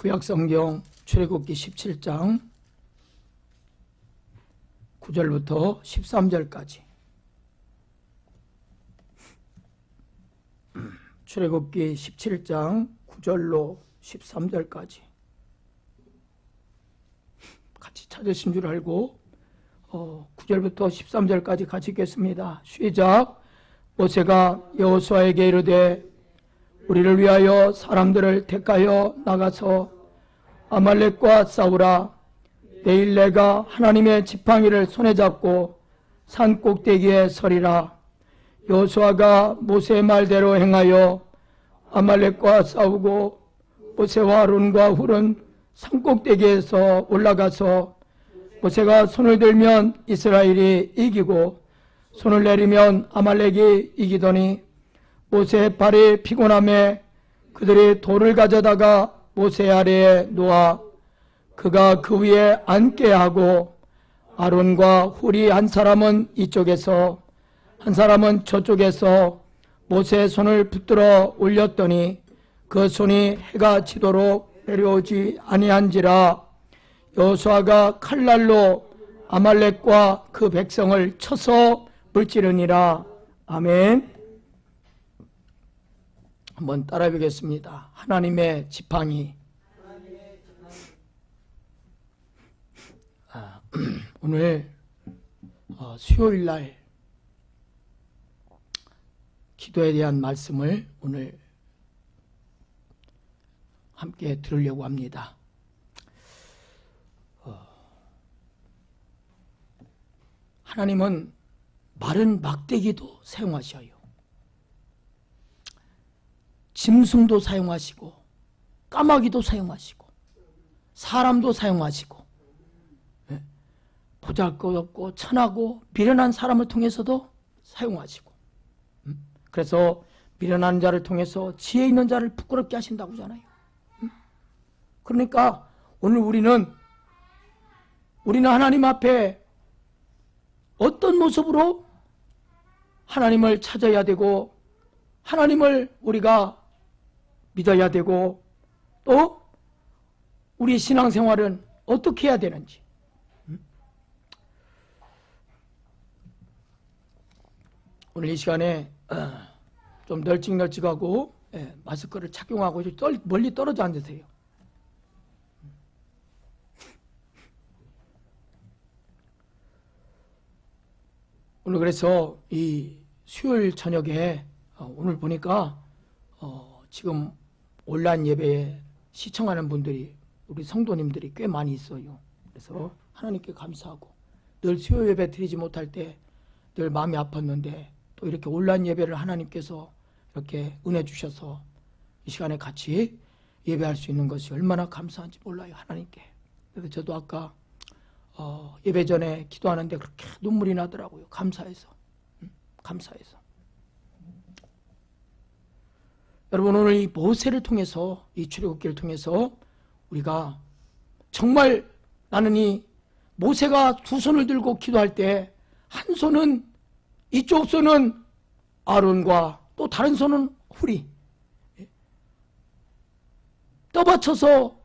구약성경 출애굽기 17장 9절부터 13절까지. 출애굽기 17장 9절로 13절까지 같이 찾으신 줄 알고 9절부터 13절까지 같이 읽겠습니다. 시작. 모세가 여호수아에게 이르되 우리를 위하여 사람들을 택하여 나가서 아말렉과 싸우라. 내일 내가 하나님의 지팡이를 손에 잡고 산 꼭대기에 서리라. 여호수아가 모세의 말대로 행하여 아말렉과 싸우고 모세와 아론과 훌은 산 꼭대기에서 올라가서 모세가 손을 들면 이스라엘이 이기고 손을 내리면 아말렉이 이기더니 모세의 발이 피곤함에 그들이 돌을 가져다가 모세 아래에 놓아 그가 그 위에 앉게 하고 아론과 훌이 한 사람은 이쪽에서 한 사람은 저쪽에서 모세의 손을 붙들어 올렸더니 그 손이 해가 지도록 내려오지 아니한지라. 여호수아가 칼날로 아말렉과 그 백성을 쳐서 물찌르니라. 아멘. 한번 따라해 보겠습니다. 하나님의 지팡이. 오늘 수요일 날 기도에 대한 말씀을 오늘 함께 들으려고 합니다. 하나님은 마른 막대기도 사용하셔요. 짐승도 사용하시고 까마귀도 사용하시고 사람도 사용하시고 보잘것없고 천하고 미련한 사람을 통해서도 사용하시고, 그래서 미련한 자를 통해서 지혜 있는 자를 부끄럽게 하신다고 하잖아요. 그러니까 오늘 우리는 하나님 앞에 어떤 모습으로 하나님을 찾아야 되고 하나님을 우리가 믿어야 되고 또 우리 신앙생활은 어떻게 해야 되는지, 오늘 이 시간에 좀 널찍널찍하고 마스크를 착용하고 멀리 떨어져 앉으세요. 오늘 그래서 이 수요일 저녁에 오늘 보니까 지금 온라인 예배에 시청하는 분들이 우리 성도님들이 꽤 많이 있어요. 그래서 하나님께 감사하고, 늘 수요 예배 드리지 못할 때 늘 마음이 아팠는데 또 이렇게 온라인 예배를 하나님께서 이렇게 은혜 주셔서 이 시간에 같이 예배할 수 있는 것이 얼마나 감사한지 몰라요, 하나님께. 그래서 저도 아까 예배 전에 기도하는데 그렇게 눈물이 나더라고요. 감사해서. 감사해서. 여러분, 오늘 이 모세를 통해서, 이 출애굽기를 통해서 우리가 정말, 나는 이 모세가 두 손을 들고 기도할 때 한 손은, 이쪽 손은 아론과 또 다른 손은 훌이 떠받쳐서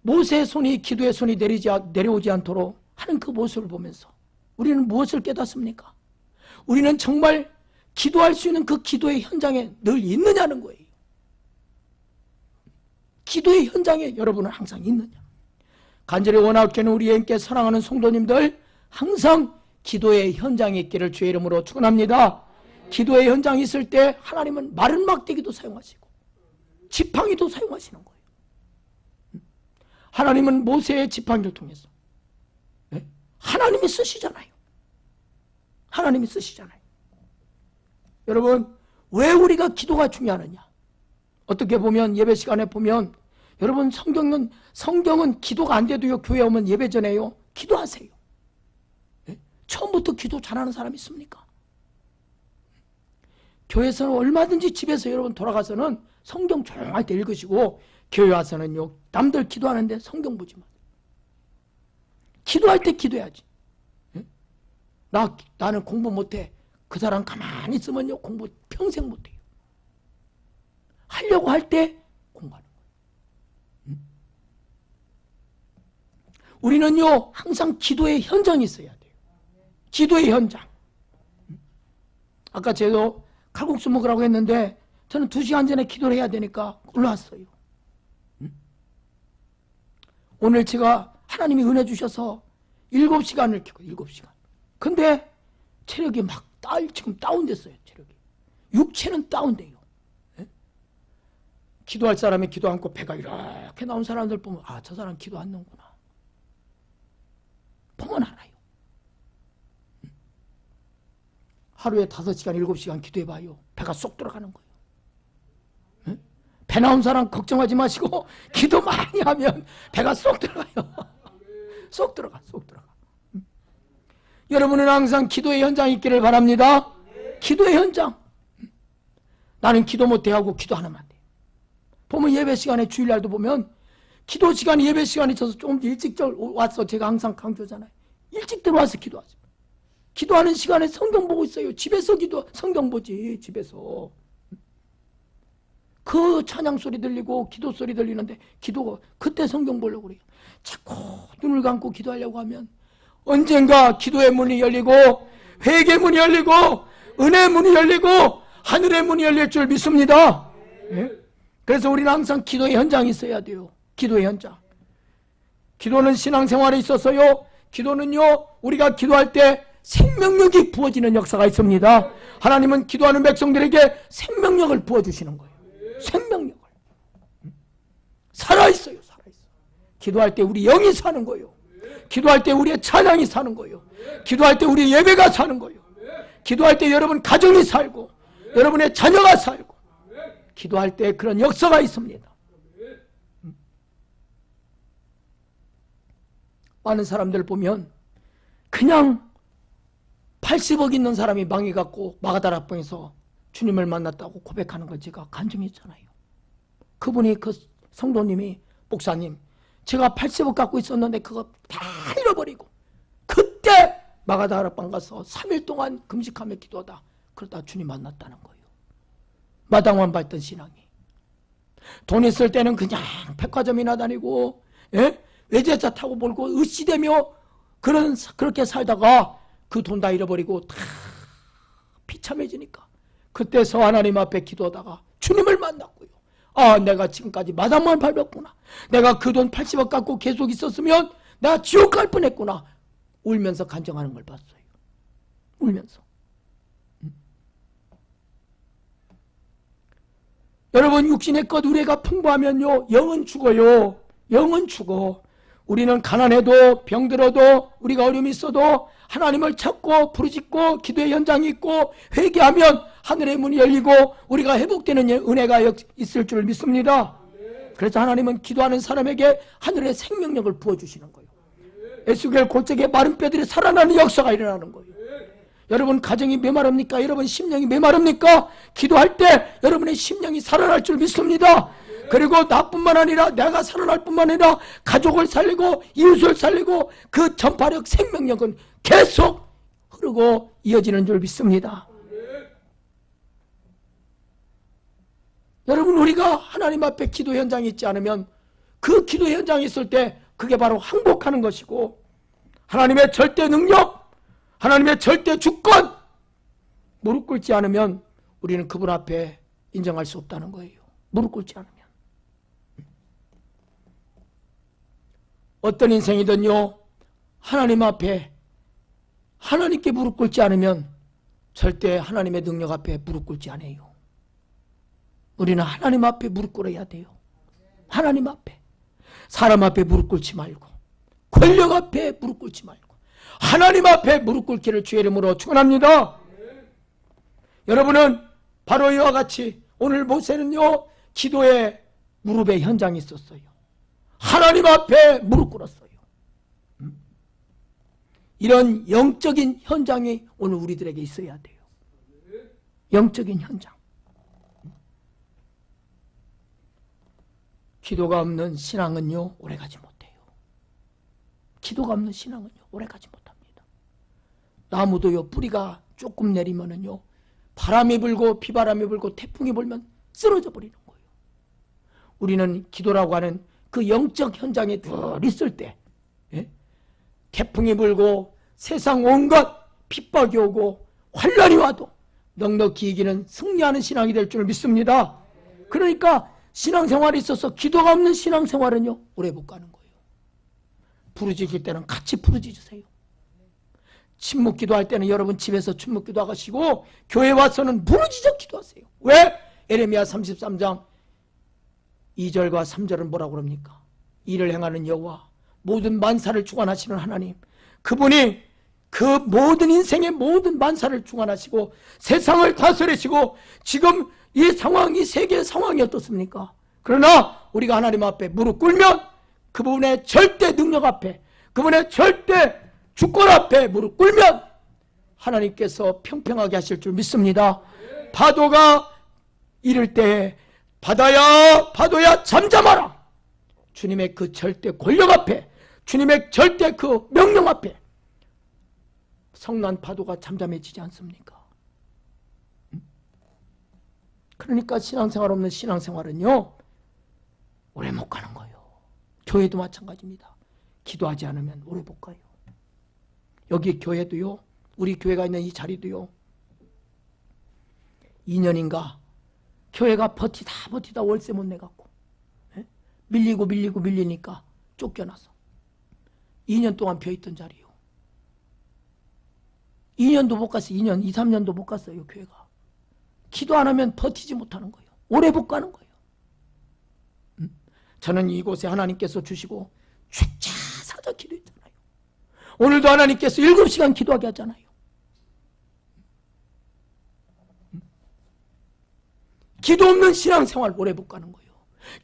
모세의 손이, 기도의 손이 내려오지 않도록 하는 그 모습을 보면서 우리는 무엇을 깨닫습니까? 우리는 정말 기도할 수 있는 그 기도의 현장에 늘 있느냐는 거예요. 기도의 현장에 여러분은 항상 있느냐? 간절히 원하옵기는 우리 함께 사랑하는 성도님들 항상 기도의 현장에 있기를 주의 이름으로 축원합니다. 기도의 현장이 있을 때 하나님은 마른 막대기도 사용하시고 지팡이도 사용하시는 거예요. 하나님은 모세의 지팡이를 통해서 하나님이 쓰시잖아요. 하나님이 쓰시잖아요. 여러분, 왜 우리가 기도가 중요하느냐? 어떻게 보면 예배 시간에 보면 여러분, 성경은 기도가 안 돼도요, 교회 오면 예배 전에요 기도하세요. 처음부터 기도 잘하는 사람 있습니까? 교회에서는 얼마든지 집에서 여러분 돌아가서는 성경 조용할 때 읽으시고, 교회 와서는요 남들 기도하는데 성경 보지 마. 기도할 때 기도해야지. 나는 공부 못해. 그 사람 가만히 있으면요 공부 평생 못해요. 하려고 할 때 공부하는 거예요. 우리는요 항상 기도의 현장이 있어야 돼요. 기도의 현장. 아까 제도 칼국수 먹으라고 했는데 저는 2시간 전에 기도를 해야 되니까 올라왔어요. 오늘 제가 하나님이 은혜 주셔서 7시간을 켰고 7시간. 근데 체력이 막 지금 다운됐어요. 체력이. 육체는 다운돼요. 예? 기도할 사람이 기도 않고 배가 이렇게 나온 사람들 보면 아, 저 사람 기도 안 넣는구나. 보면 알아요. 하루에 5시간 7시간 기도해봐요. 배가 쏙 들어가는 거예요. 예? 배 나온 사람 걱정하지 마시고 기도 많이 하면 배가 쏙 들어가요. 쏙 들어가. 여러분은 항상 기도의 현장이 있기를 바랍니다. 기도의 현장. 나는 기도 못해 하고 기도 하나만 돼. 보면 예배 시간에 주일날도 보면 기도 시간이 예배 시간에 있어서 조금 일찍 와서 제가 항상 강조하잖아요. 일찍 들어와서 기도하죠. 기도하는 시간에 성경 보고 있어요. 집에서 성경 보지. 집에서. 그 찬양 소리 들리고 기도 소리 들리는데 그때 성경 보려고 그래요. 자꾸 눈을 감고 기도하려고 하면 언젠가 기도의 문이 열리고 회개의 문이 열리고 은혜의 문이 열리고 하늘의 문이 열릴 줄 믿습니다. 네? 그래서 우리는 항상 기도의 현장이 있어야 돼요. 기도의 현장. 기도는 신앙생활에 있어서요. 기도는요. 우리가 기도할 때 생명력이 부어지는 역사가 있습니다. 하나님은 기도하는 백성들에게 생명력을 부어주시는 거예요. 생명력을. 살아있어요. 기도할 때 우리 영이 사는 거예요. 기도할 때 우리의 찬양이 사는 거예요. 기도할 때 우리의 예배가 사는 거예요. 기도할 때 여러분 가정이 살고 여러분의 자녀가 살고 기도할 때 그런 역사가 있습니다. 많은 사람들 보면 그냥 80억 있는 사람이 망해갖고 마가다락방에서 주님을 만났다고 고백하는 걸 제가 간증했잖아요. 그분이 그 성도님이 목사님 제가 80억 갖고 있었는데 그거 다 잃어버리고 그때 마가다락방 가서 3일 동안 금식하며 기도하다 그러다 주님 만났다는 거예요. 마당만 밟던 신앙이. 돈 있을 때는 그냥 백화점이나 다니고 외제차 타고 몰고 으쌰대며 그렇게 살다가 그 돈 다 잃어버리고 다 비참해지니까 그때서 하나님 앞에 기도하다가 주님을 만났고요. 아, 내가 지금까지 마당만 밟았구나. 내가 그 돈 80억 갖고 계속 있었으면 내가 지옥 갈 뻔했구나. 울면서 간증하는 걸 봤어요. 울면서. 여러분 육신의 것 의뢰가 풍부하면요 영은 죽어요. 영은 죽어. 우리는 가난해도 병들어도 우리가 어려움이 있어도 하나님을 찾고 부르짖고 기도의 현장이 있고 회개하면 하늘의 문이 열리고 우리가 회복되는 은혜가 있을 줄 믿습니다. 그래서 하나님은 기도하는 사람에게 하늘의 생명력을 부어주시는 거예요. 에스겔 골짜기에 마른 뼈들이 살아나는 역사가 일어나는 거예요. 여러분 가정이 메마릅니까? 여러분 심령이 메마릅니까? 기도할 때 여러분의 심령이 살아날 줄 믿습니다. 그리고 나뿐만 아니라 내가 살아날 뿐만 아니라 가족을 살리고 이웃을 살리고 그 전파력 생명력은 계속 흐르고 이어지는 줄 믿습니다. 여러분 우리가 하나님 앞에 기도 현장이 있지 않으면 그 기도 현장이 있을 때 그게 바로 항복하는 것이고 하나님의 절대 능력, 하나님의 절대 주권 무릎 꿇지 않으면 우리는 그분 앞에 인정할 수 없다는 거예요. 무릎 꿇지 않으면. 어떤 인생이든요 하나님 앞에 하나님께 무릎 꿇지 않으면 절대 하나님의 능력 앞에 무릎 꿇지 않아요. 우리는 하나님 앞에 무릎 꿇어야 돼요. 하나님 앞에. 사람 앞에 무릎 꿇지 말고 권력 앞에 무릎 꿇지 말고 하나님 앞에 무릎 꿇기를 주의 이름으로 축원합니다. 여러분은 바로 이와 같이 오늘 모세는요 기도의 무릎의 현장이 있었어요. 하나님 앞에 무릎 꿇었어요. 이런 영적인 현장이 오늘 우리들에게 있어야 돼요. 영적인 현장. 기도가 없는 신앙은요 오래가지 못해요. 기도가 없는 신앙은요 오래가지 못합니다. 나무도요 뿌리가 조금 내리면은요 바람이 불고 비바람이 불고 태풍이 불면 쓰러져 버리는 거예요. 우리는 기도라고 하는 그 영적 현장에 늘 있을 때 태풍이 불고 세상 온갖 핍박이 오고 환란이 와도 넉넉히 이기는 승리하는 신앙이 될 줄 믿습니다. 그러니까 신앙생활에 있어서 기도가 없는 신앙생활은요, 오래 못 가는 거예요. 부르짖을 때는 같이 부르짖으세요. 침묵 기도할 때는 여러분 집에서 침묵 기도하시고 교회 와서는 부르짖어 기도하세요. 왜? 에레미야 33장 2절과 3절은 뭐라고 그럽니까? 이를 행하는 여호와, 모든 만사를 주관하시는 하나님, 그분이 그 모든 인생의 모든 만사를 주관하시고 세상을 다스리시고 지금 이 상황, 이 세계의 상황이 어떻습니까? 그러나 우리가 하나님 앞에 무릎 꿇으면 그분의 절대 능력 앞에, 그분의 절대 주권 앞에 무릎 꿇으면 하나님께서 평평하게 하실 줄 믿습니다. 파도가 이를 때 바다야 바다야 잠잠하라. 주님의 그 절대 권력 앞에, 주님의 절대 그 명령 앞에 성난 파도가 잠잠해지지 않습니까? 그러니까 신앙생활 없는 신앙생활은요, 오래 못 가는 거예요. 교회도 마찬가지입니다. 기도하지 않으면 오래 못 가요. 여기 교회도요, 우리 교회가 있는 이 자리도요, 2년인가 교회가 버티다 월세 못 내갖고 밀리니까 쫓겨나서 2년 동안 비어있던 자리요. 2년도 못 갔어요. 2년, 2, 3년도 못 갔어요. 교회가. 기도 안 하면 버티지 못하는 거예요. 오래 못 가는 거예요. 저는 이곳에 하나님께서 주시고 주차 사자 기도했잖아요. 오늘도 하나님께서 7시간 기도하게 하잖아요. 기도 없는 신앙생활 오래 못 가는 거예요.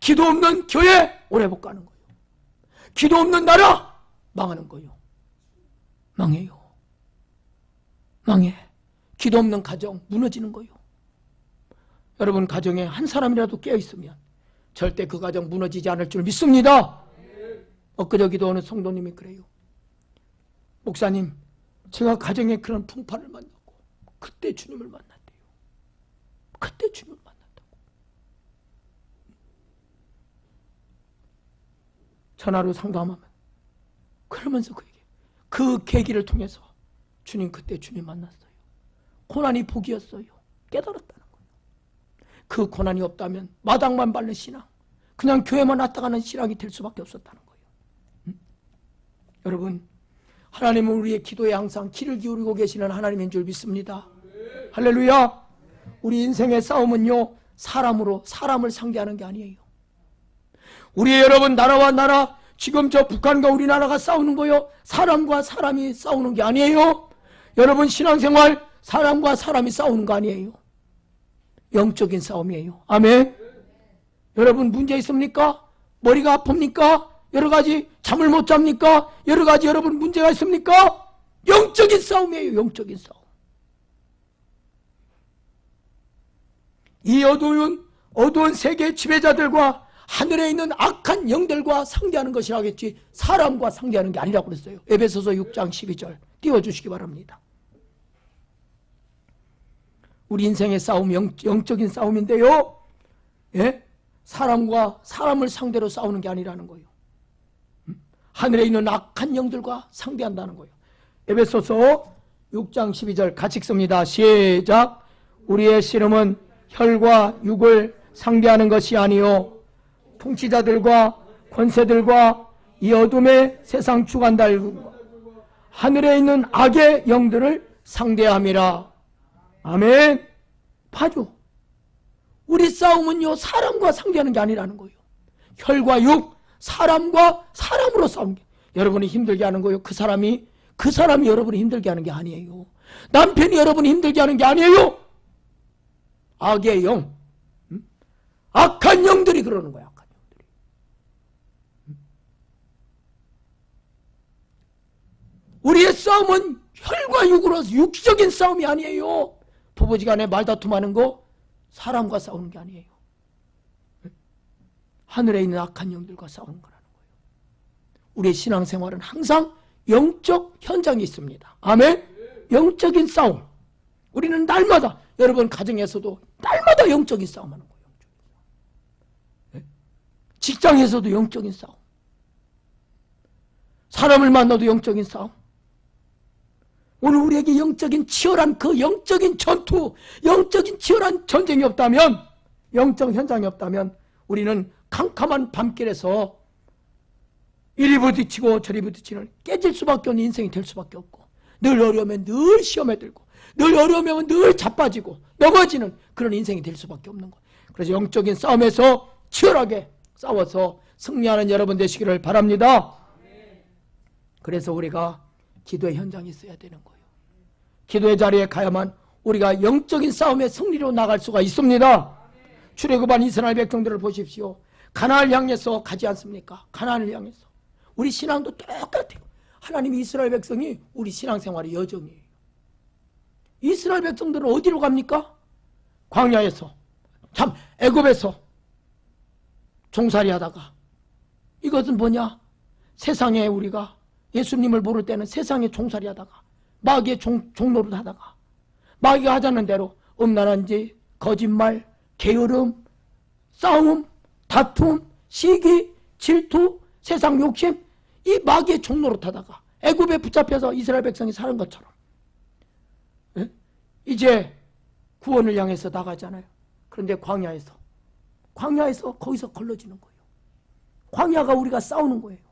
기도 없는 교회 오래 못 가는 거예요. 기도 없는 나라 망하는 거예요. 망해요. 망해. 기도 없는 가정 무너지는 거예요. 여러분 가정에 한 사람이라도 깨어있으면 절대 그 가정 무너지지 않을 줄 믿습니다. 엊그저 기도하는 성도님이 그래요. 목사님, 제가 가정에 그런 풍파를 만났고 그때 주님을 만났대요. 그때 주님을 만났다고. 전화로 상담하면 그러면서 그 계기를 통해서 주님, 그때 주님 만났어요. 고난이 복이었어요. 깨달았다는 거예요. 그 고난이 없다면 마당만 밟는 신앙, 그냥 교회만 왔다 가는 신앙이 될 수밖에 없었다는 거예요. 여러분, 하나님은 우리의 기도에 항상 귀를 기울이고 계시는 하나님인 줄 믿습니다. 할렐루야. 우리 인생의 싸움은요, 사람으로 사람을 상대하는 게 아니에요. 우리의 여러분 나라와 나라, 지금 저 북한과 우리나라가 싸우는 거요, 사람과 사람이 싸우는 게 아니에요. 여러분 신앙생활 사람과 사람이 싸우는 거 아니에요. 영적인 싸움이에요. 아멘. 여러분 문제 있습니까? 머리가 아픕니까? 여러 가지 잠을 못 잡니까? 여러 가지 여러분 문제가 있습니까? 영적인 싸움이에요. 영적인 싸움. 이 어두운 세계 지배자들과 하늘에 있는 악한 영들과 상대하는 것이라겠지 사람과 상대하는 게 아니라고 그랬어요. 에베소서 6장 12절 띄워주시기 바랍니다. 우리 인생의 싸움 영적인 싸움인데요, 예? 사람과 사람을 상대로 싸우는 게 아니라는 거예요. 하늘에 있는 악한 영들과 상대한다는 거예요. 에베소서 6장 12절 같이 읽습니다. 시작. 우리의 씨름은 혈과 육을 상대하는 것이 아니요 통치자들과 권세들과 이 어둠의 세상 주관자들과 하늘에 있는 악의 영들을 상대함이라. 아멘. 봐줘. 우리 싸움은요, 사람과 상대하는 게 아니라는 거예요. 혈과 육, 사람과 사람으로 싸우는 게. 여러분이 힘들게 하는 거예요. 그 사람이 여러분이 힘들게 하는 게 아니에요. 남편이 여러분이 힘들게 하는 게 아니에요. 악의 영, 악한 영들이 그러는 거야. 악한 영들이. 우리의 싸움은 혈과 육으로 육적인 싸움이 아니에요. 부부지간에 말다툼하는 거 사람과 싸우는 게 아니에요. 하늘에 있는 악한 영들과 싸우는 거라는 거예요. 우리의 신앙생활은 항상 영적 현장이 있습니다. 아멘. 영적인 싸움. 우리는 날마다, 여러분 가정에서도 날마다 영적인 싸움하는 거예요. 직장에서도 영적인 싸움. 사람을 만나도 영적인 싸움. 오늘 우리에게 영적인 치열한 그 영적인 전투, 영적인 치열한 전쟁이 없다면, 영적 현장이 없다면 우리는 캄캄한 밤길에서 이리 부딪히고 저리 부딪히는 깨질 수밖에 없는 인생이 될 수밖에 없고, 늘 어려우면 늘 시험에 들고, 늘 어려우면 늘 자빠지고 넘어지는 그런 인생이 될 수밖에 없는 거예요. 그래서 영적인 싸움에서 치열하게 싸워서 승리하는 여러분 되시기를 바랍니다. 그래서 우리가 기도의 현장에 있어야 되는 거예요. 기도의 자리에 가야만 우리가 영적인 싸움의 승리로 나갈 수가 있습니다. 출애굽한 이스라엘 백성들을 보십시오. 가나안을 향해서 가지 않습니까? 가나안을 향해서. 우리 신앙도 똑같아요. 하나님이 이스라엘 백성이 우리 신앙생활의 여정이에요. 이스라엘 백성들은 어디로 갑니까? 광야에서, 참 애굽에서 종살이 하다가, 이것은 뭐냐? 세상에 우리가 예수님을 모를 때는 세상에 종살이 하다가 마귀의 종노릇 하다가 마귀가 하자는 대로 음란한 짓, 거짓말, 게으름, 싸움, 다툼, 시기, 질투, 세상 욕심, 이 마귀의 종노릇 하다가 애굽에 붙잡혀서 이스라엘 백성이 사는 것처럼 이제 구원을 향해서 나가잖아요. 그런데 광야에서 거기서 걸러지는 거예요. 광야가 우리가 싸우는 거예요.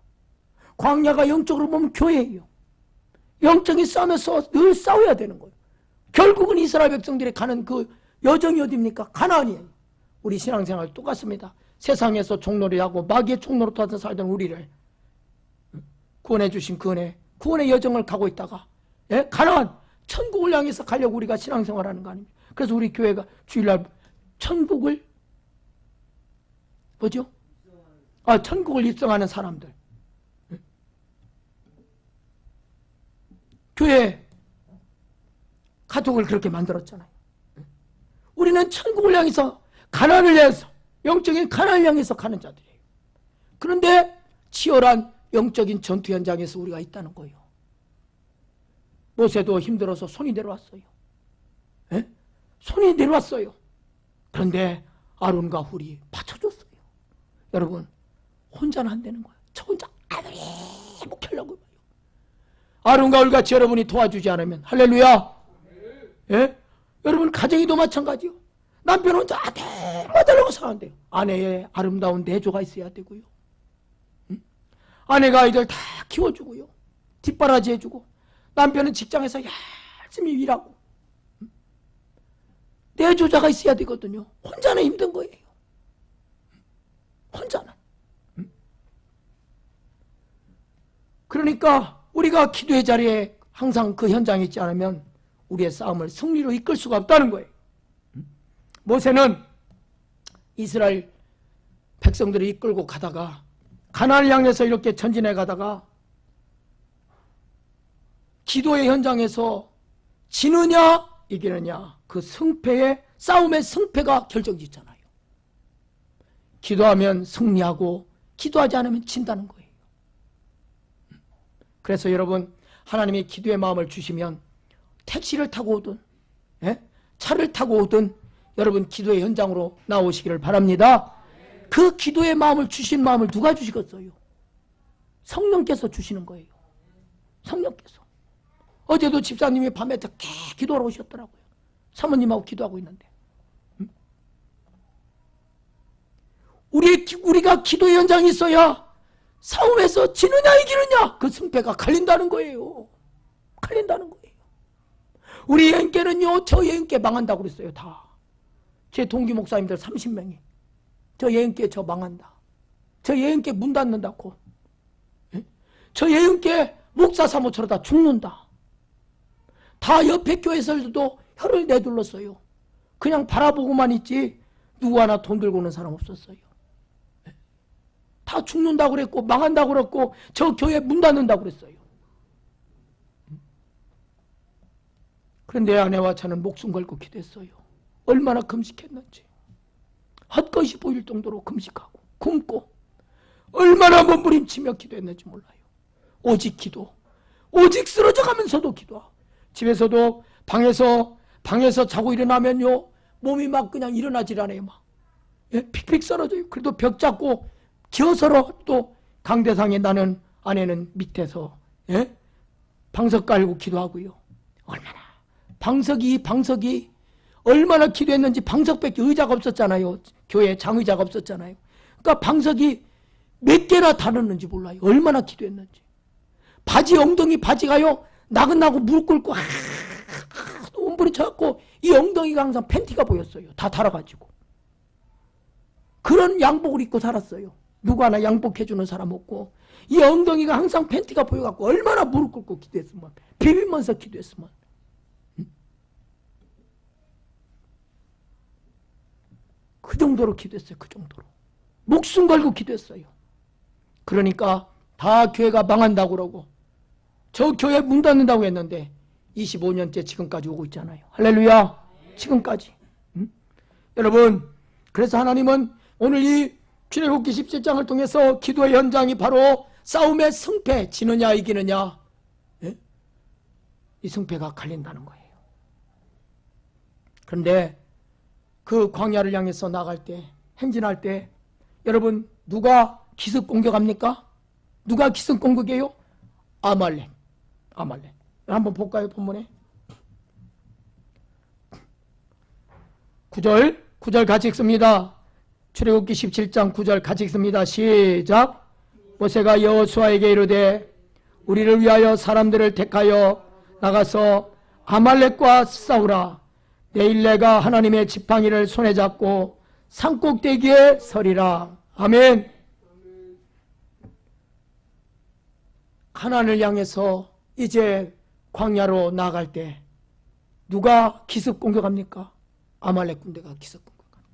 광야가 영적으로 보면 교회예요. 영적인 싸움에서 늘 싸워야 되는 거예요. 결국은 이스라엘 백성들이 가는 그 여정이 어디입니까? 가나안이에요. 우리 신앙생활 똑같습니다. 세상에서 종놀이하고 마귀의 종노릇 하던 살던 우리를 구원해 주신 그 은혜, 구원의 여정을 가고 있다가 가나안, 천국을 향해서 가려고 우리가 신앙생활하는 거 아닙니까? 그래서 우리 교회가 주일날 천국을 뭐죠? 천국을 입성하는 사람들. 교회 가족을 그렇게 만들었잖아요. 우리는 천국을 향해서, 가나안을 향해서, 영적인 가나안을 향해서 가는 자들이에요. 그런데 치열한 영적인 전투 현장에서 우리가 있다는 거예요. 모세도 힘들어서 손이 내려왔어요. 손이 내려왔어요. 그런데 아론과 훌이 받쳐줬어요. 여러분, 혼자는 안 되는 거예요. 저 혼자 아무리 목하려고 봐요. 아론과 훌같이 여러분이 도와주지 않으면, 할렐루야. 여러분, 가정이도 마찬가지요. 남편 혼자 아들마다라고 사는데요. 아내의 아름다운 내조가 있어야 되고요. 아내가 아이들 다 키워주고요. 뒷바라지 해주고, 남편은 직장에서 열심히 일하고, 내조자가 있어야 되거든요. 혼자는 힘든 거예요. 혼자는. 그러니까 우리가 기도의 자리에 항상 그 현장에 있지 않으면 우리의 싸움을 승리로 이끌 수가 없다는 거예요. 모세는 이스라엘 백성들을 이끌고 가다가 가나안을 향해서 이렇게 전진해 가다가 기도의 현장에서 지느냐 이기느냐, 그 승패의, 싸움의 승패가 결정짓잖아요. 기도하면 승리하고 기도하지 않으면 진다는 거예요. 그래서 여러분, 하나님이 기도의 마음을 주시면 택시를 타고 오든 차를 타고 오든 여러분 기도의 현장으로 나오시기를 바랍니다. 그 기도의 마음을, 주신 마음을 누가 주시겠어요? 성령께서 주시는 거예요. 성령께서. 어제도 집사님이 밤에 늦게 기도하러 오셨더라고요. 사모님하고 기도하고 있는데. 우리가 기도의 현장이 있어야 싸움에서 지느냐 이기느냐 그 승패가 갈린다는 거예요. 갈린다는 거예요. 우리 예언계는요, 저 예언계 망한다고 그랬어요. 다. 제 동기 목사님들 30명이 저 예언계 저 망한다, 저 예언계 문 닫는다고, 저 예언계 목사 사모처럼 다 죽는다. 다 옆에 교회에서도 혀를 내둘렀어요. 그냥 바라보고만 있지 누구 하나 돈 들고 오는 사람 없었어요. 다 죽는다고 그랬고 망한다고 그랬고 저 교회 문 닫는다고 그랬어요. 그런데 아내와 저는 목숨 걸고 기도했어요. 얼마나 금식했는지. 헛것이 보일 정도로 금식하고 굶고 얼마나 몸부림치며 기도했는지 몰라요. 오직 기도, 오직 쓰러져가면서도 기도하고, 집에서도 방에서 자고 일어나면요 몸이 막 그냥 일어나질 않아요. 막 픽픽 쓰러져요. 그래도 벽 잡고 기어서로 또 강대상에 나는 아내는 밑에서 예? 방석 깔고 기도하고요. 얼마나 방석이 얼마나 기도했는지. 방석밖에 의자가 없었잖아요. 교회에 장의자가 없었잖아요. 그러니까 방석이 몇 개나 달았는지 몰라요. 얼마나 기도했는지. 바지 엉덩이 바지가요 나긋나긋 무릎 꿇고 몸부림쳐갖고 이 엉덩이가 항상 팬티가 보였어요. 다 달아가지고. 그런 양복을 입고 살았어요. 누구 하나 양복해주는 사람 없고 이 엉덩이가 항상 팬티가 보여갖고 얼마나 무릎 꿇고 기도했으면, 비비면서 기도했으면. 그 정도로 기도했어요. 그 정도로 목숨 걸고 기도했어요. 그러니까 다 교회가 망한다고 그러고 저 교회 문 닫는다고 했는데 25년째 지금까지 오고 있잖아요. 할렐루야. 지금까지. 여러분, 그래서 하나님은 오늘 이 출애굽기 17장을 통해서 기도의 현장이 바로 싸움의 승패, 지느냐 이기느냐, 예? 이 승패가 갈린다는 거예요. 그런데 그 광야를 향해서 나갈 때, 행진할 때 여러분 누가 기습 공격합니까? 누가 기습 공격해요? 아말렉. 한번 볼까요? 본문에 9절 같이 읽습니다. 출애굽기 17장 9절 같이 읽습니다. 시작. 모세가 여호수아에게 이르되 우리를 위하여 사람들을 택하여 나가서 아말렉과 싸우라. 내일 내가 하나님의 지팡이를 손에 잡고 산꼭대기에 서리라. 아멘. 가나안을 향해서 이제 광야로 나갈 때 누가 기습 공격합니까? 아말렉 군대가 기습 공격합니다.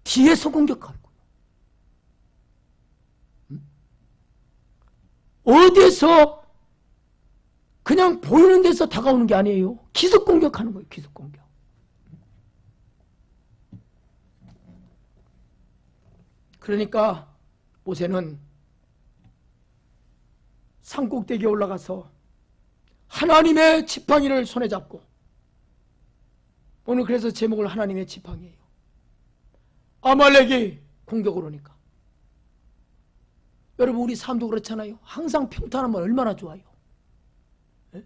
뒤에서 공격하고 어디에서 그냥 보이는 데서 다가오는 게 아니에요. 기습 공격하는 거예요. 기습 공격. 그러니까 모세는 산꼭대기에 올라가서 하나님의 지팡이를 손에 잡고, 오늘 그래서 제목을 하나님의 지팡이에요. 아말렉이 공격을 오니까. 여러분 우리 삶도 그렇잖아요. 항상 평탄하면 얼마나 좋아요. 네?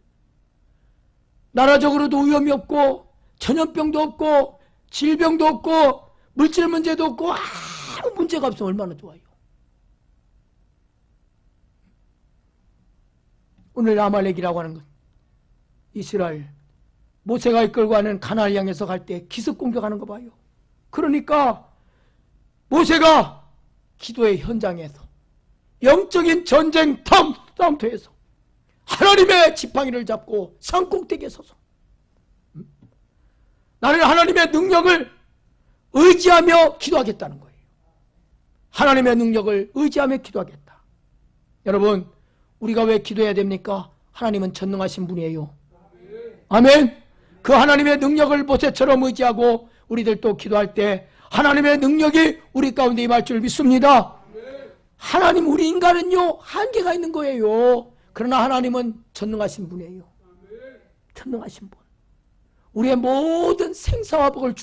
나라적으로도 위험이 없고 전염병도 없고 질병도 없고 물질 문제도 없고 아무 문제가 없으면 얼마나 좋아요. 오늘 아말렉이라고 하는 건 이스라엘 모세가 이끌고 가는 가나안을 향해서 갈 때 기습 공격하는 거 봐요. 그러니까 모세가 기도의 현장에서 영적인 전쟁 싸움터에서 하나님의 지팡이를 잡고 산꼭대기에 서서 나는 하나님의 능력을 의지하며 기도하겠다는 거예요. 하나님의 능력을 의지하며 기도하겠다. 여러분 우리가 왜 기도해야 됩니까? 하나님은 전능하신 분이에요. 아멘. 그 하나님의 능력을 모세처럼 의지하고 우리들도 기도할 때 하나님의 능력이 우리 가운데 임할 줄 믿습니다. 하나님, 우리 인간은요 한계가 있는 거예요. 그러나 하나님은 전능하신 분이에요. 전능하신 분. 우리의 모든 생사화복을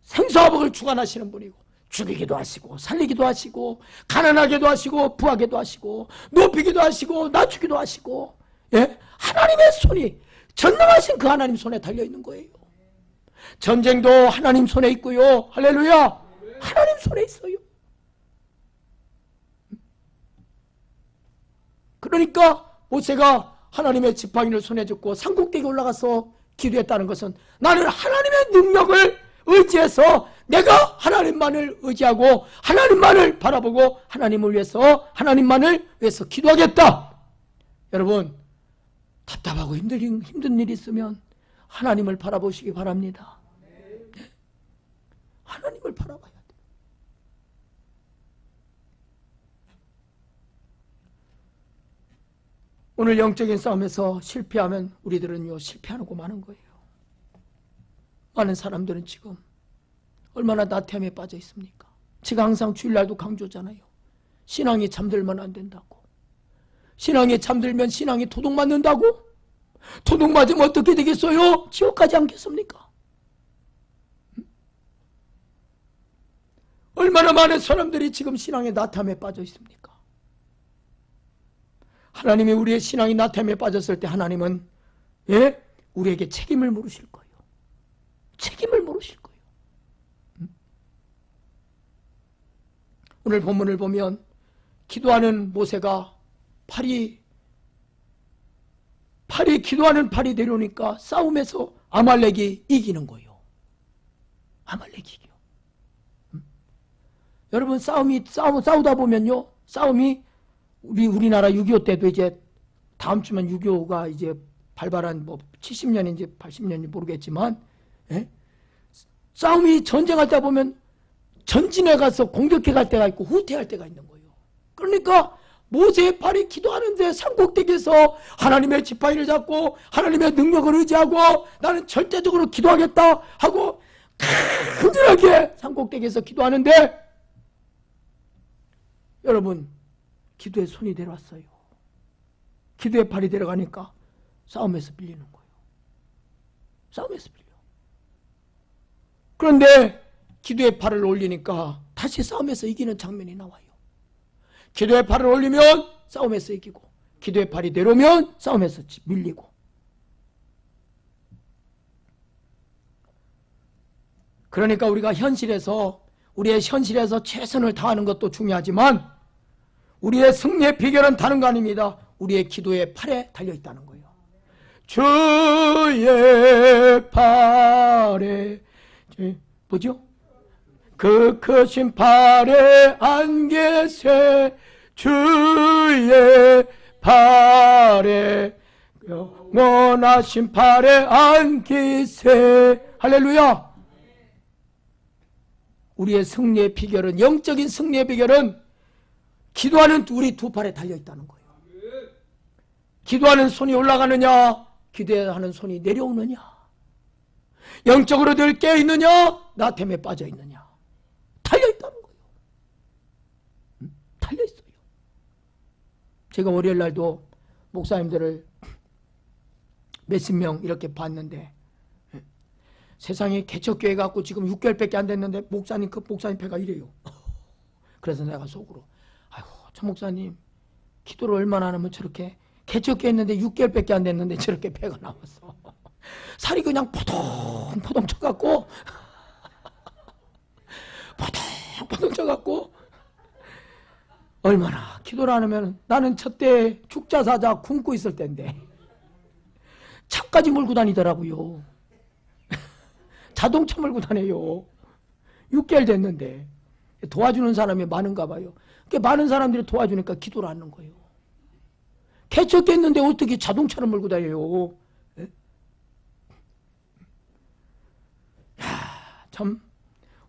생사화복을 주관하시는 분이고, 죽이기도 하시고 살리기도 하시고 가난하게도 하시고 부하게도 하시고 높이기도 하시고 낮추기도 하시고, 예? 하나님의 손이, 전능하신 그 하나님 손에 달려있는 거예요. 전쟁도 하나님 손에 있고요. 할렐루야. 하나님 손에 있어요. 그러니까 모세가 하나님의 지팡이를 손에 쥐고 산꼭대기에 올라가서 기도했다는 것은 나는 하나님의 능력을 의지해서 내가 하나님만을 의지하고 하나님만을 바라보고 하나님만을 위해서 기도하겠다. 여러분 답답하고 힘든 일이 있으면 하나님을 바라보시기 바랍니다. 하나님을 바라봐야 돼요. 오늘 영적인 싸움에서 실패하면 우리들은요 실패하고 마는 거예요. 많은 사람들은 지금 얼마나 나태함에 빠져 있습니까? 제가 항상 주일날도 강조잖아요. 신앙이 잠들면 안 된다고. 신앙이 잠들면 신앙이 도둑맞는다고? 도둑맞으면 어떻게 되겠어요? 지옥 가지 않겠습니까? 얼마나 많은 사람들이 지금 신앙의 나탐에 빠져 있습니까? 하나님이 우리의 신앙이 나탐에 빠졌을 때 하나님은 우리에게 책임을 물으실 거예요. 책임을 물으실 거예요. 오늘 본문을 보면 기도하는 모세가 기도하는 팔이 내려오니까 싸움에서 아말렉이 이기는 거예요. 아말렉이 이겨. 여러분 싸우다 보면요, 싸움이 우리나라 6.25 때도 이제 다음 주면 6.25가 이제 발발한 70년인지 80년인지 모르겠지만, 싸움이 전쟁할 때 보면 전진해 가서 공격해 갈 때가 있고 후퇴할 때가 있는 거예요. 그러니까 모세의 팔이 기도하는데 산꼭대기에서 하나님의 지팡이를 잡고 하나님의 능력을 의지하고 나는 절대적으로 기도하겠다 하고 간절하게 산꼭대기에서 기도하는데, 여러분, 기도에 손이 내려왔어요. 기도에 팔이 내려가니까 싸움에서 밀리는 거예요. 싸움에서 밀려. 그런데 기도에 팔을 올리니까 다시 싸움에서 이기는 장면이 나와요. 기도에 팔을 올리면 싸움에서 이기고, 기도에 팔이 내려오면 싸움에서 밀리고. 그러니까 우리가 우리의 현실에서 최선을 다하는 것도 중요하지만 우리의 승리의 비결은 다른 거 아닙니다. 우리의 기도의 팔에 달려있다는 거예요. 주의 팔에, 뭐죠? 그 크신 팔에 안 계세, 주의 팔에, 영원하신 팔에 안 계세. 할렐루야. 우리의 승리의 비결은, 영적인 승리의 비결은 기도하는 우리 두 팔에 달려있다는 거예요. 기도하는 손이 올라가느냐, 기도하는 손이 내려오느냐, 영적으로 늘 깨어있느냐, 나템에 빠져있느냐, 달려있다는 거예요. 달려있어요. 제가 월요일 날도 목사님들을 몇십 명 이렇게 봤는데, 세상에 개척교회 갖고 지금 6개월밖에 안 됐는데 목사님 배가 이래요. 그래서 내가 속으로, 아이고, 저 목사님 기도를 얼마나 하면 저렇게, 개척교회 했는데 6개월밖에 안 됐는데 저렇게 배가 나왔어. 살이 그냥 포동포동 쳐갖고 포동포동 쳐갖고, 얼마나 기도를 안 하면, 나는 저때 죽자사자 굶고 있을 때인데 차까지 몰고 다니더라고요. 자동차 몰고 다녀요. 6개월 됐는데. 도와주는 사람이 많은가 봐요. 많은 사람들이 도와주니까 기도를 하는 거예요. 개척했는데 어떻게 자동차를 몰고 다녀요? 참,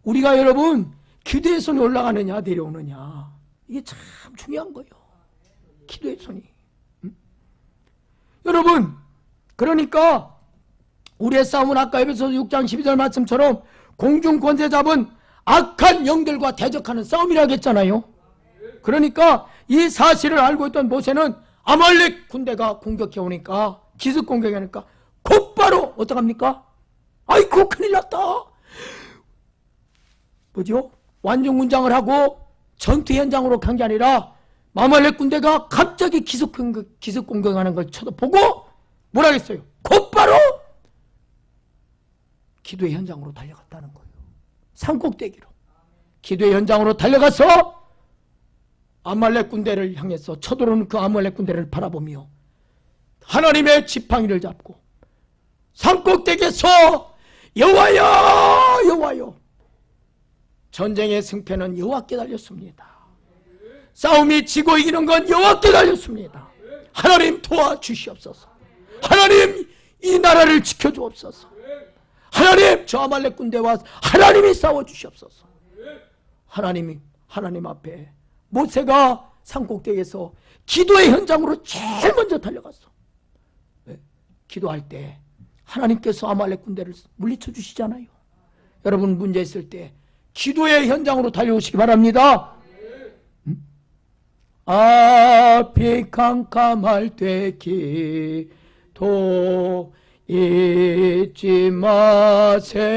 우리가 여러분 기도의 손이 올라가느냐 내려오느냐, 이게 참 중요한 거예요. 기도의 손이. 여러분, 그러니까 우리의 싸움은 아까 에베소서 6장 12절 말씀처럼 공중 권세 잡은 악한 영들과 대적하는 싸움이라고 했잖아요. 그러니까 이 사실을 알고 있던 모세는 아말렉 군대가 공격해 오니까, 기습 공격하니까 곧바로 어떡합니까? 아이고, 큰일 났다. 뭐죠? 완전군장을 하고 전투 현장으로 간 게 아니라 아말렉 군대가 갑자기 기습 공격하는 걸 쳐다보고 뭐라 했어요? 곧바로 기도의 현장으로 달려갔다는 거예요. 산꼭대기로 기도의 현장으로 달려가서 아말렉 군대를 향해서 쳐들어오는 그 아말렉 군대를 바라보며 하나님의 지팡이를 잡고 산꼭대기에서 여호와여 여호와여, 전쟁의 승패는 여호와께 달렸습니다. 싸움이 지고 이기는 건 여호와께 달렸습니다. 하나님 도와주시옵소서. 하나님 이 나라를 지켜주옵소서. 하나님 저 아말렉 군대와 하나님이 싸워주시옵소서. 하나님 앞에 모세가 산꼭대기에서 기도의 현장으로 제일 먼저 달려갔어. 기도할 때 하나님께서 아말렉 군대를 물리쳐 주시잖아요. 여러분 문제 있을 때 기도의 현장으로 달려오시기 바랍니다. 앞이 캄캄할 때 기도 잊지 마세요.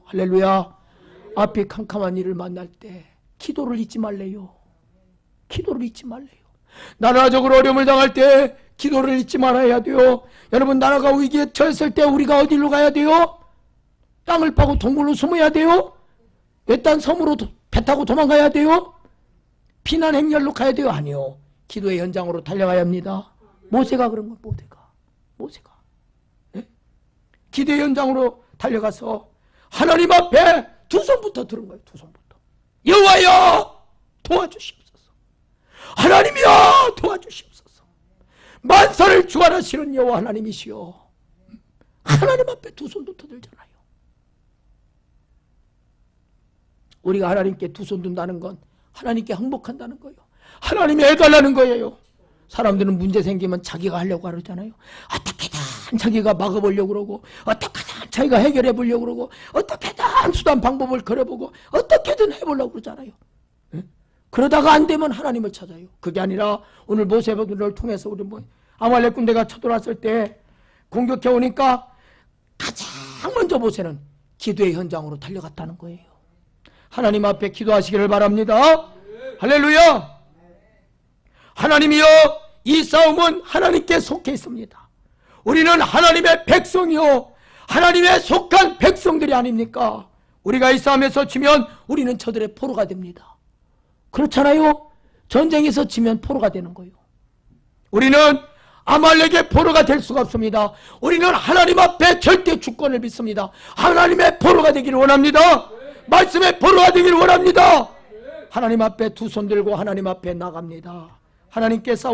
할렐루야. 앞에 캄캄한 일을 만날 때 기도를 잊지 말래요. 기도를 잊지 말래요. 나라적으로 어려움을 당할 때 기도를 잊지 말아야 돼요. 여러분, 나라가 위기에 처했을 때 우리가 어디로 가야 돼요? 땅을 파고 동굴로 숨어야 돼요? 외딴 섬으로 배 타고 도망가야 돼요? 피난 행렬로 가야 돼요? 아니요. 기도의 현장으로 달려가야 합니다. 모세가 그런 거예요. 모세가 네? 기도의 현장으로 달려가서 하나님 앞에 두 손부터 들은 거예요. 두 손부터. 여호와여 도와주시옵소서. 하나님이여 도와주시옵소서. 만사를 주관하시는 여호와 하나님이시여. 하나님 앞에 두 손부터 들잖아요. 우리가 하나님께 두 손 든다는 건 하나님께 항복한다는 거예요. 하나님이 해달라는 거예요. 사람들은 문제 생기면 자기가 하려고 하잖아요. 어떻게든 자기가 막아보려고 그러고, 어떻게든 자기가 해결해 보려고 그러고, 어떻게든 수단 방법을 걸어보고, 어떻게든 해보려고 그러잖아요. 네? 그러다가 안 되면 하나님을 찾아요. 그게 아니라 오늘 모세를 통해서 우리 아말렉 군대가 쳐들어왔을 때 공격해 오니까 가장 먼저 모세는 기도의 현장으로 달려갔다는 거예요. 하나님 앞에 기도하시기를 바랍니다. 할렐루야. 하나님이여, 이 싸움은 하나님께 속해 있습니다. 우리는 하나님의 백성이요, 하나님의 속한 백성들이 아닙니까? 우리가 이 싸움에서 지면 우리는 저들의 포로가 됩니다. 그렇잖아요. 전쟁에서 지면 포로가 되는 거예요. 우리는 아말렉의 포로가 될 수가 없습니다. 우리는 하나님 앞에 절대 주권을 믿습니다. 하나님의 포로가 되기를 원합니다. 말씀의 포로가 되기를 원합니다. 하나님 앞에 두 손 들고 하나님 앞에 나갑니다. 하나님께서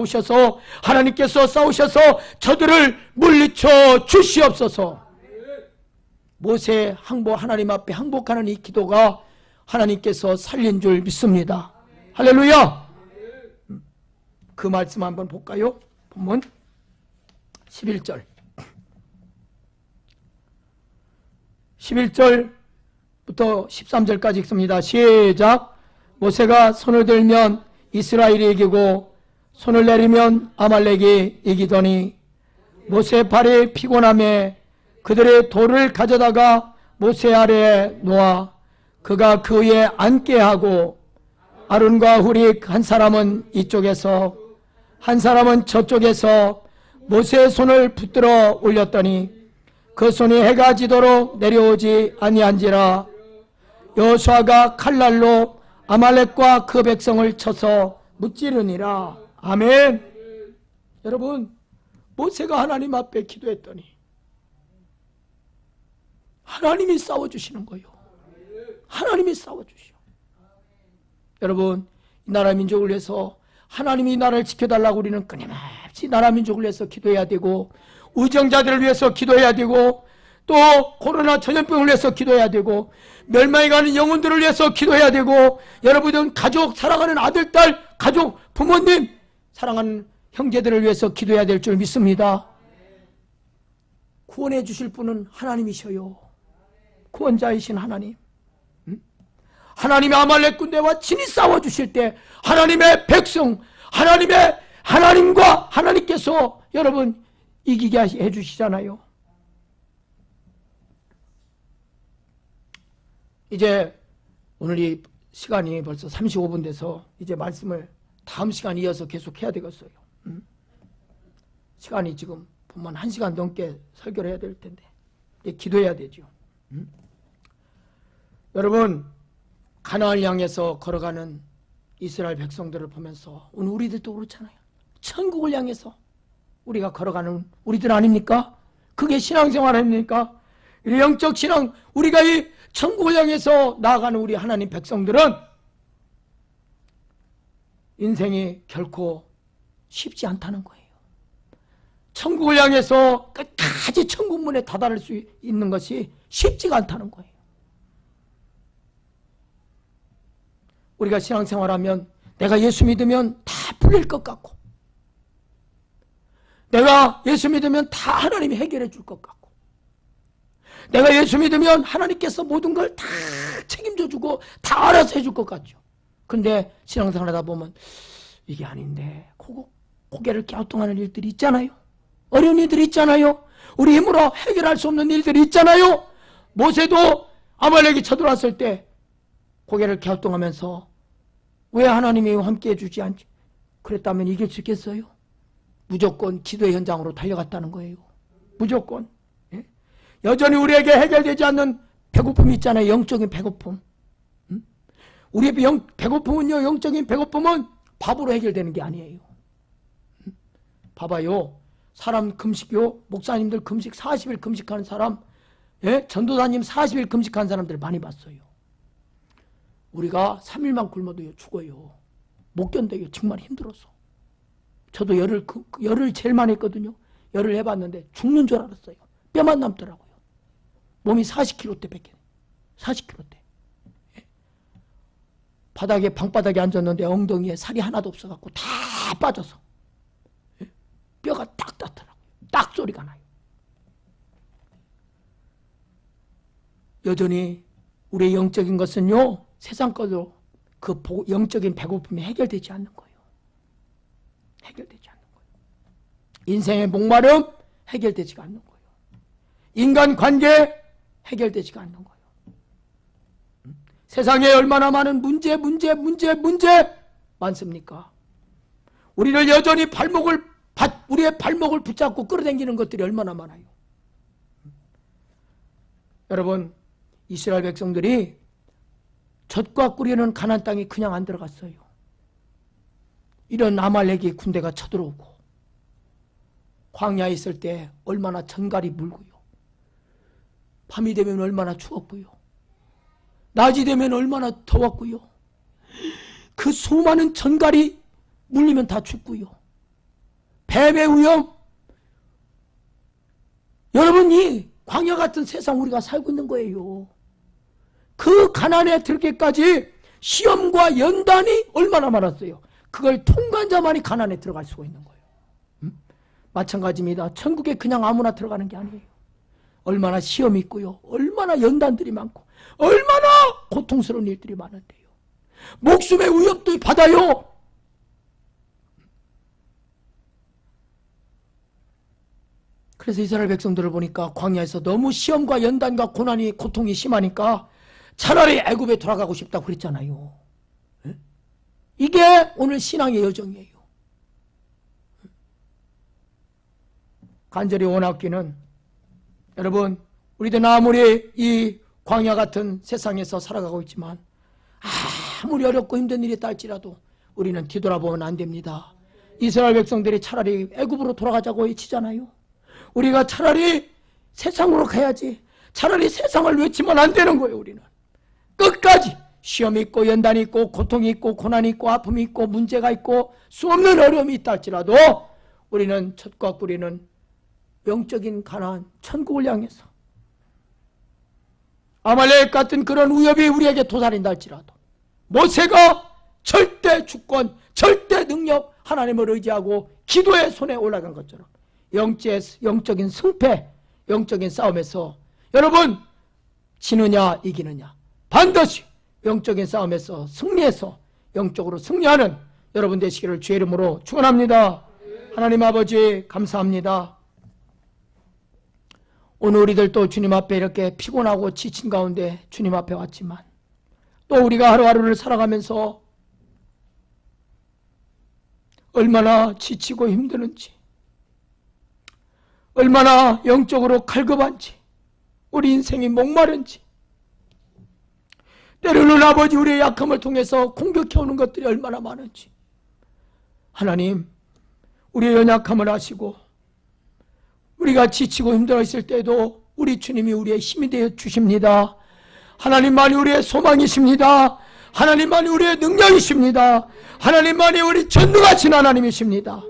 싸우셔서 저들을 물리쳐 주시옵소서. 모세 하나님 앞에 항복하는 이 기도가 하나님께서 살린 줄 믿습니다. 할렐루야. 그 말씀 한번 볼까요? 본문 11절 11절부터 13절까지 읽습니다. 시작. 모세가 손을 들면 이스라엘이 이기고 손을 내리면 아말렉이 이기더니 모세 발이 피곤함에 그들의 돌을 가져다가 모세 아래에 놓아 그가 그 위에 앉게 하고 아론과 훌이 한 사람은 이쪽에서 한 사람은 저쪽에서 모세의 손을 붙들어 올렸더니 그 손이 해가 지도록 내려오지 아니한지라. 여호수아가 칼날로 아말렉과 그 백성을 쳐서 무찌르니라. 아멘. 여러분, 모세가 하나님 앞에 기도했더니 하나님이 싸워주시는 거예요. 하나님이 싸워주시오. 여러분, 이 나라 민족을 위해서 하나님이 이 나라를 지켜달라고 우리는 끊임없이 나라 민족을 위해서 기도해야 되고, 의정자들을 위해서 기도해야 되고, 또 코로나 전염병을 위해서 기도해야 되고, 멸망해 가는 영혼들을 위해서 기도해야 되고, 여러분은 가족, 사랑하는 아들, 딸, 가족, 부모님, 사랑하는 형제들을 위해서 기도해야 될 줄 믿습니다. 구원해 주실 분은 하나님이셔요. 구원자이신 하나님. 하나님의 아말렉 군대와 친히 싸워주실 때 하나님의 백성, 하나님과 하나님께서 여러분 이기게 해주시잖아요. 이제 오늘 이 시간이 벌써 35분 돼서 이제 말씀을 다음 시간 이어서 계속 해야 되겠어요. 시간이 지금 보면 1시간 넘게 설교를 해야 될 텐데 이제 기도해야 되죠. 여러분, 가나안을 향해서 걸어가는 이스라엘 백성들을 보면서 오늘 우리들도 그렇잖아요. 천국을 향해서 우리가 걸어가는 우리들 아닙니까? 그게 신앙생활 아닙니까? 영적 신앙, 우리가 이 천국을 향해서 나아가는 우리 하나님 백성들은 인생이 결코 쉽지 않다는 거예요. 천국을 향해서 끝까지 천국문에 다다를 수 있는 것이 쉽지가 않다는 거예요. 우리가 신앙생활하면 내가 예수 믿으면 다 풀릴 것 같고, 내가 예수 믿으면 다 하나님이 해결해 줄 것 같고, 내가 예수 믿으면 하나님께서 모든 걸 다 책임져 주고 다 알아서 해줄 것 같죠. 근데 신앙생활 하다 보면 이게 아닌데 고개를 갸우뚱하는 일들이 있잖아요. 어려운 일들이 있잖아요. 우리 힘으로 해결할 수 없는 일들이 있잖아요. 모세도 아말렉이 쳐들어왔을 때 고개를 갸우뚱하면서 왜 하나님이 함께해 주지 않지? 그랬다면 이길 수 있겠어요? 무조건 기도의 현장으로 달려갔다는 거예요. 무조건. 예? 여전히 우리에게 해결되지 않는 배고픔이 있잖아요. 영적인 배고픔. 우리의 배고픔은요, 영적인 배고픔은 밥으로 해결되는 게 아니에요. 봐봐요. 사람 금식요, 목사님들 금식 40일 금식하는 사람, 예? 전도사님 40일 금식하는 사람들 많이 봤어요. 우리가 3일만 굶어도 죽어요. 못 견뎌요. 정말 힘들어서. 저도 열을 제일 많이 했거든요. 열을 해봤는데 죽는 줄 알았어요. 뼈만 남더라고요. 몸이 40kg대 뺏겨요. 40kg대. 예. 바닥에, 방바닥에 앉았는데 엉덩이에 살이 하나도 없어갖고 다 빠져서. 예. 뼈가 딱 닿더라고요. 딱 소리가 나요. 여전히 우리의 영적인 것은요, 세상 것으로 그 영적인 배고픔이 해결되지 않는 거예요. 해결되지 않는 거예요. 인생의 목마름 해결되지가 않는 거예요. 인간관계 해결되지가 않는 거예요. 세상에 얼마나 많은 문제 많습니까? 우리를 여전히 우리의 발목을 붙잡고 끌어당기는 것들이 얼마나 많아요. 여러분, 이스라엘 백성들이 젖과 꿀이는 가나안 땅에 그냥 안 들어갔어요. 이런 아말렉의 군대가 쳐들어오고 광야에 있을 때 얼마나 전갈이 물고요. 밤이 되면 얼마나 추웠고요. 낮이 되면 얼마나 더웠고요. 그 수많은 전갈이 물리면 다 죽고요. 뱀의 위험. 여러분, 이 광야 같은 세상 우리가 살고 있는 거예요. 그 가난에 들기까지 시험과 연단이 얼마나 많았어요. 그걸 통과한 자만이 가난에 들어갈 수가 있는 거예요. 마찬가지입니다. 천국에 그냥 아무나 들어가는 게 아니에요. 얼마나 시험이 있고요. 얼마나 연단들이 많고 얼마나 고통스러운 일들이 많은데요. 목숨의 위협도 받아요. 그래서 이스라엘 백성들을 보니까 광야에서 너무 시험과 연단과 고난이, 고통이 심하니까 차라리 애굽에 돌아가고 싶다고 그랬잖아요. 네? 이게 오늘 신앙의 여정이에요. 간절히 원하기는, 여러분, 우리도 아무리 이 광야 같은 세상에서 살아가고 있지만 아무리 어렵고 힘든 일이 있다 할지라도 우리는 뒤돌아보면 안 됩니다. 이스라엘 백성들이 차라리 애굽으로 돌아가자고 외치잖아요. 우리가 차라리 세상으로 가야지. 차라리 세상을 외치면 안 되는 거예요. 우리는 끝까지 시험이 있고 연단이 있고 고통이 있고 고난이 있고 아픔이 있고 문제가 있고 수없는 어려움이 있다 할지라도 우리는 젖과 꿀이는 영적인 가나안 천국을 향해서, 아말렉 같은 그런 위협이 우리에게 도사린다 할지라도 모세가 절대 주권, 절대 능력, 하나님을 의지하고 기도의 손에 올라간 것처럼 영적인 승패, 영적인 싸움에서 여러분 지느냐 이기느냐 반드시 영적인 싸움에서 승리해서 영적으로 승리하는 여러분 되시기를 주의 이름으로 축원합니다. 하나님 아버지 감사합니다. 오늘 우리들도 주님 앞에 이렇게 피곤하고 지친 가운데 주님 앞에 왔지만 또 우리가 하루하루를 살아가면서 얼마나 지치고 힘드는지, 얼마나 영적으로 갈급한지, 우리 인생이 목마른지, 때로는 아버지 우리의 약함을 통해서 공격해오는 것들이 얼마나 많은지, 하나님 우리의 연약함을 아시고 우리가 지치고 힘들어 있을 때도 우리 주님이 우리의 힘이 되어 주십니다. 하나님만이 우리의 소망이십니다. 하나님만이 우리의 능력이십니다. 하나님만이 우리 전능하신 하나님이십니다.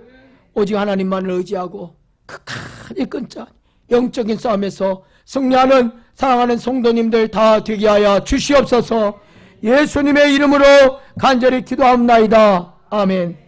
오직 하나님만을 의지하고 끝까지 끊자 영적인 싸움에서 승리하는 사랑하는 성도님들 다 되게 하여 주시옵소서. 예수님의 이름으로 간절히 기도합나이다. 아멘.